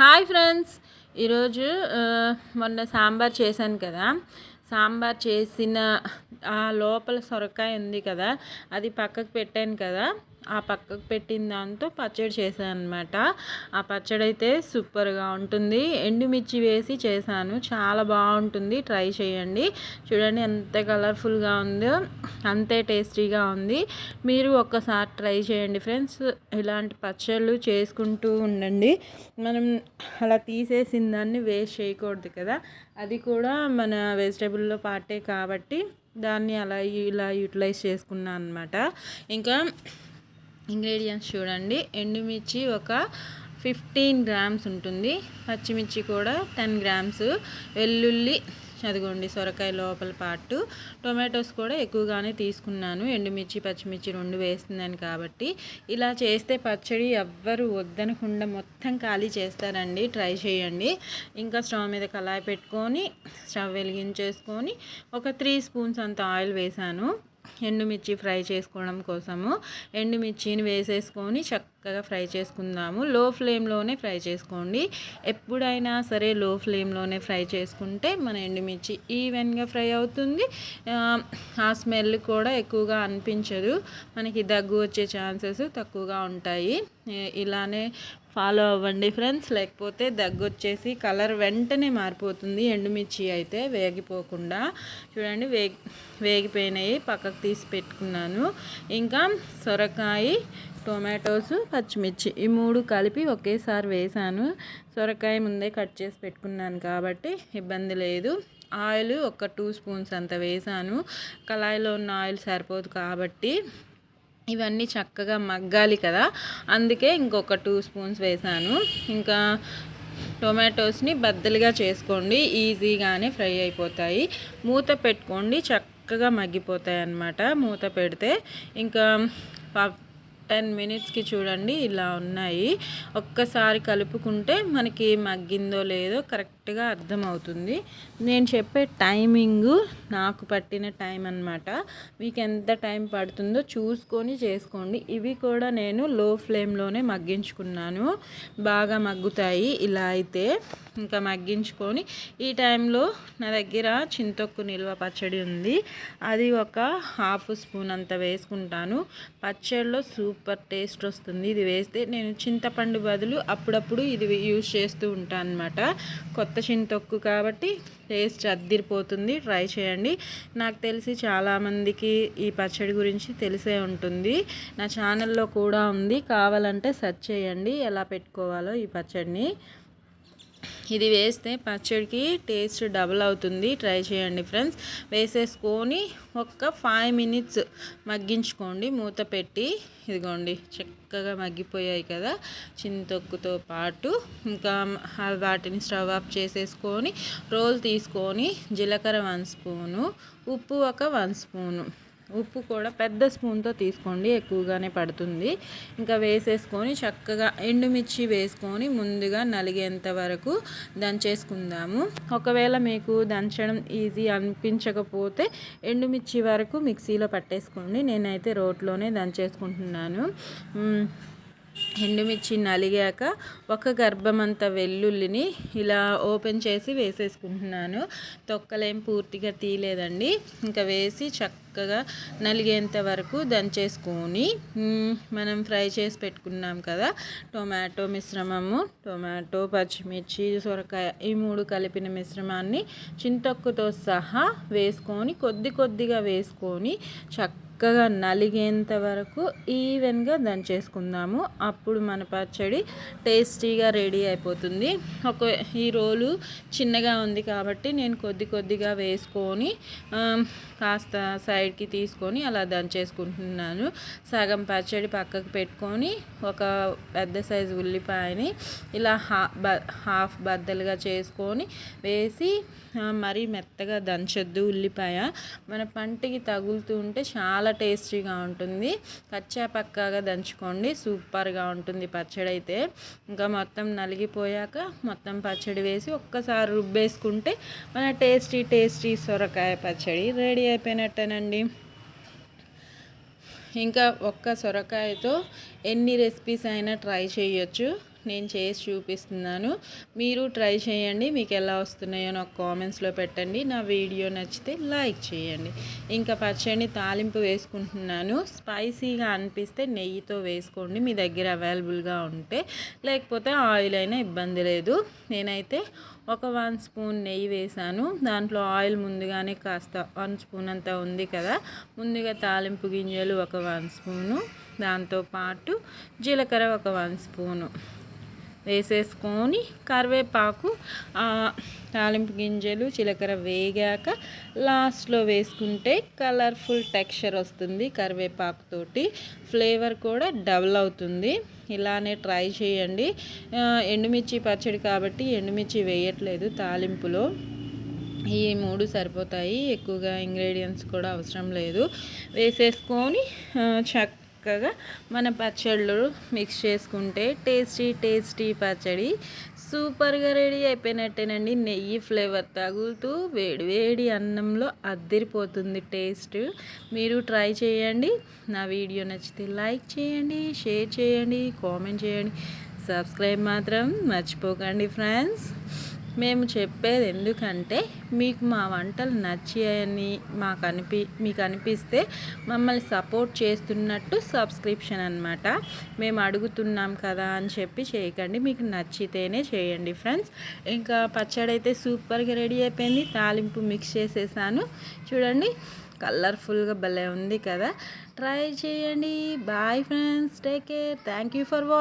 Hi friends, ఈరోజు మొన్న సాంబార్ చేశాను కదా. సాంబార్ చేసిన ఆ లోపల సొరకాయ ఉంది కదా, అది పక్కకు పెట్టాను కదా. ఆ పక్కకు పెట్టిన దాంతో పచ్చడి చేశాను అనమాట. ఆ పచ్చడి అయితే సూపర్గా ఉంటుంది. ఎండుమిర్చి వేసి చేశాను, చాలా బాగుంటుంది. ట్రై చేయండి. చూడండి ఎంత కలర్ఫుల్గా ఉందో, అంతే టేస్టీగా ఉంది. మీరు ఒక్కసారి ట్రై చేయండి ఫ్రెండ్స్. ఇలాంటి పచ్చళ్ళు చేసుకుంటూ ఉండండి. మనం అలా తీసేసిన దాన్ని వేస్ట్ చేయకూడదు కదా, అది కూడా మన వెజిటేబుల్లో పార్టే కాబట్టి దాన్ని అలా ఇలా యూటిలైజ్ చేసుకున్నాను అనమాట. ఇంకా ఇంగ్రీడియంట్స్ చూడండి. ఎండుమిర్చి ఒక 15 గ్రామ్స్ ఉంటుంది, పచ్చిమిర్చి కూడా 10 గ్రామ్స్, వెల్లుల్లి అదిగోండి సొరకాయ లోపల పార్టు, టొమాటోస్ కూడా ఎక్కువగానే తీసుకున్నాను, ఎండుమిర్చి పచ్చిమిర్చి 2 వేస్తున్నాను కాబట్టి. ఇలా చేస్తే పచ్చడి ఎవ్వరు వద్దనకుండా మొత్తం ఖాళీ చేస్తారండి. ట్రై చేయండి. ఇంకా స్టవ్ మీద కళాయి పెట్టుకొని స్టవ్ వెలిగించేసుకొని ఒక 3 స్పూన్స్ అంత ఆయిల్ వేసాను ఎండుమిర్చి ఫ్రై చేసుకోవడం కోసము. ఎండుమిర్చిని వేసేసుకొని చక్కగా ఫ్రై చేసుకుందాము. లో ఫ్లేమ్లోనే ఫ్రై చేసుకోండి. ఎప్పుడైనా సరే లో ఫ్లేమ్లోనే ఫ్రై చేసుకుంటే మన ఎండుమిర్చి ఈవెన్గా ఫ్రై అవుతుంది. ఆ స్మెల్ కూడా ఎక్కువగా అనిపించదు, మనకి దగ్గు వచ్చే ఛాన్సెస్ తక్కువగా ఉంటాయి. ఇలానే ఫాలో అవ్వండి ఫ్రెండ్స్, లేకపోతే దగ్గు వచ్చేసి కలర్ వెంటనే మారిపోతుంది. ఎండుమిర్చి అయితే వేగిపోకుండా. చూడండి వేగిపోయినాయి, పక్కకు తీసి పెట్టుకున్నాను. ఇంకా సొరకాయ, టొమాటోస్, పచ్చిమిర్చి ఈ 3 కలిపి ఒకేసారి వేసాను. సొరకాయ ముందే కట్ చేసి పెట్టుకున్నాను కాబట్టి ఇబ్బంది లేదు. ఆయిల్ ఒక 2 స్పూన్స్ అంత వేసాను. కళాయిలో ఉన్న ఆయిల్ సరిపోదు కాబట్టి ఇవన్నీ చక్కగా మగ్గాలి కదా, అందుకే ఇంకొక 2 స్పూన్స్ వేసాను. ఇంకా టొమాటోస్ని బద్దలుగా చేసుకోండి, ఈజీగానే ఫ్రై అయిపోతాయి. మూత పెట్టుకోండి, చక్కగా మగ్గిపోతాయి అన్నమాట మూత పెడితే. ఇంకా 10 మినిట్స్కి చూడండి ఇలా ఉన్నాయి. ఒక్కసారి కలుపుకుంటే మనకి మగ్గిందో లేదో కరెక్ట్గా అర్థమవుతుంది. నేను చెప్పే టైమింగు నాకు పట్టిన టైం అన్నమాట. మీకు ఎంత టైం పడుతుందో చూసుకొని చేసుకోండి. ఇవి కూడా నేను లో ఫ్లేమ్లోనే మగ్గించుకున్నాను, బాగా మగ్గుతాయి ఇలా అయితే. ఇంకా మగ్గించుకొని ఈ టైంలో నా దగ్గర చింతొక్కు నిల్వ పచ్చడి ఉంది, అది ఒక 1/2 స్పూన్ అంత వేసుకుంటాను. పచ్చడిలో సూపర్ టేస్ట్ వస్తుంది ఇది వేస్తే. నేను చింతపండు బదులు అప్పుడప్పుడు ఇది యూజ్ చేస్తూ ఉంటాను అనమాట. కొత్త చింతొక్కు కాబట్టి టేస్ట్ అద్దిరిపోతుంది. ట్రై చేయండి. నాకు తెలిసి చాలామందికి ఈ పచ్చడి గురించి తెలిసే ఉంటుంది, నా ఛానల్లో కూడా ఉంది, కావాలంటే సెర్చ్ చేయండి ఎలా పెట్టుకోవాలో ఈ పచ్చడిని. ఇది వేస్తే పచ్చడికి టేస్ట్ డబుల్ అవుతుంది. ట్రై చేయండి ఫ్రెండ్స్. వేసేసుకొని ఒక 5 మినిట్స్ మగ్గించుకోండి మూత పెట్టి. ఇదిగోండి చక్కగా మగ్గిపోయాయి కదా చింతొక్కుతో పాటు. ఇంకా వాటిని స్టవ్ ఆఫ్ చేసేసుకొని రోల్ తీసుకొని జీలకర్ర 1 స్పూను, ఉప్పు ఒక 1 స్పూను, ఉప్పు కూడా పెద్ద స్పూన్తో తీసుకోండి, ఎక్కువగానే పడుతుంది. ఇంకా వేసేసుకొని చక్కగా ఎండుమిర్చి వేసుకొని ముందుగా నలిగేంత వరకు దంచేసుకుందాము. ఒకవేళ మీకు దంచడం ఈజీ అనిపించకపోతే ఎండుమిర్చి వరకు మిక్సీలో పట్టేసుకోండి, నేనైతే రోట్లోనే దంచేసుకుంటున్నాను. ఎండుమిర్చి నలిగాక ఒక గర్భమంత వెల్లుల్లిని ఇలా ఓపెన్ చేసి వేసేసుకుంటున్నాను. తొక్కలేం పూర్తిగా తీయలేదండి. ఇంకా వేసి చక్కగా నలిగేంత వరకు దంచేసుకొని మనం ఫ్రై చేసి పెట్టుకున్నాం కదా టొమాటో మిశ్రమము, టొమాటో, పచ్చిమిర్చి, సొరకాయ ఈ 3 కలిపిన మిశ్రమాన్ని చింతొక్కుతో సహా వేసుకొని కొద్దిగా వేసుకొని చక్కగా నలిగేంత వరకు ఈవెన్గా దంచేసుకుందాము. అప్పుడు మన పచ్చడి టేస్టీగా రెడీ అయిపోతుంది. ఈ రోలు చిన్నగా ఉంది కాబట్టి నేను కొద్దిగా వేసుకొని కాస్త సైడ్కి తీసుకొని అలా దంచేసుకుంటున్నాను. సగం పచ్చడి పక్కకు పెట్టుకొని ఒక పెద్ద సైజు ఉల్లిపాయని ఇలా హాఫ్ బద్దలుగా చేసుకొని వేసి, మరీ మెత్తగా దంచొద్దు ఉల్లిపాయ, మన పంటికి తగులుతూ ఉంటే చాలా టేస్టీగా ఉంటుంది. కచ్చా పక్కాగా దంచుకోండి, సూపర్గా ఉంటుంది పచ్చడి అయితే. ఇంకా మొత్తం నలిగిపోయాక మొత్తం పచ్చడి వేసి ఒక్కసారి రుబ్బేసుకుంటే మన టేస్టీ సొరకాయ పచ్చడి రెడీ అయిపోయినట్టేనండి. ఇంకా ఒక్క సొరకాయతో ఎన్ని రెసిపీస్ అయినా ట్రై చేయొచ్చు. నేను చేసి చూపిస్తున్నాను. మీరు ట్రై చేయండి. మీకు ఎలా వస్తున్నాయో నాకు కామెంట్స్లో పెట్టండి. నా వీడియో నచ్చితే లైక్ చేయండి. ఇంకా పచ్చడిని తాలింపు వేసుకుంటున్నాను. స్పైసీగా అనిపిస్తే నెయ్యితో వేసుకోండి మీ దగ్గర అవైలబుల్గా ఉంటే, లేకపోతే ఆయిల్ అయినా ఇబ్బంది లేదు. నేనైతే ఒక 1 స్పూన్ నెయ్యి వేసాను. దాంట్లో ఆయిల్ ముందుగానే కాస్త 1 స్పూన్ అంతా ఉంది కదా, ముందుగా తాలింపు గింజలు ఒక 1 స్పూను, దాంతోపాటు జీలకర్ర ఒక 1 స్పూను వేసేసుకొని కరివేపాకు, తాలింపు గింజలు జీలకర్ర వేగాక లాస్ట్లో వేసుకుంటే కలర్ఫుల్ టెక్స్చర్ వస్తుంది. కరివేపాకుతోటి ఫ్లేవర్ కూడా డబుల్ అవుతుంది. ఇలానే ట్రై చేయండి. ఎండుమిర్చి పచ్చడి కాబట్టి ఎండుమిర్చి వేయట్లేదు తాలింపులో. ఈ 3 సరిపోతాయి, ఎక్కువగా ఇంగ్రీడియంట్స్ కూడా అవసరం లేదు. వేసేసుకొని చక్కగా మన పచ్చళ్ళు మిక్స్ చేసుకుంటే టేస్టీ పచ్చడి సూపర్గా రెడీ అయిపోయినట్టేనండి. నెయ్యి ఫ్లేవర్ తగులుతూ వేడి వేడి అన్నంలో అద్దిరిపోతుంది టేస్ట్. మీరు ట్రై చేయండి. నా వీడియో నచ్చితే లైక్ చేయండి, షేర్ చేయండి, కామెంట్ చేయండి, సబ్స్క్రైబ్ మాత్రం మర్చిపోకండి ఫ్రెండ్స్. మేము చెప్పేది ఎందుకంటే మీకు మా వంటలు నచ్చాయని మీకు అనిపిస్తే మమ్మల్ని సపోర్ట్ చేస్తున్నట్టు సబ్స్క్రిప్షన్ అనమాట. మేము అడుగుతున్నాం కదా అని చెప్పి చేయకండి, మీకు నచ్చితేనే చేయండి ఫ్రెండ్స్. ఇంకా పచ్చడి అయితే సూపర్గా రెడీ అయిపోయింది. తాలింపు మిక్స్ చేసేసాను చూడండి, కలర్ఫుల్గా భలే ఉంది కదా. ట్రై చేయండి. Bye friends, take care, thank you for watching.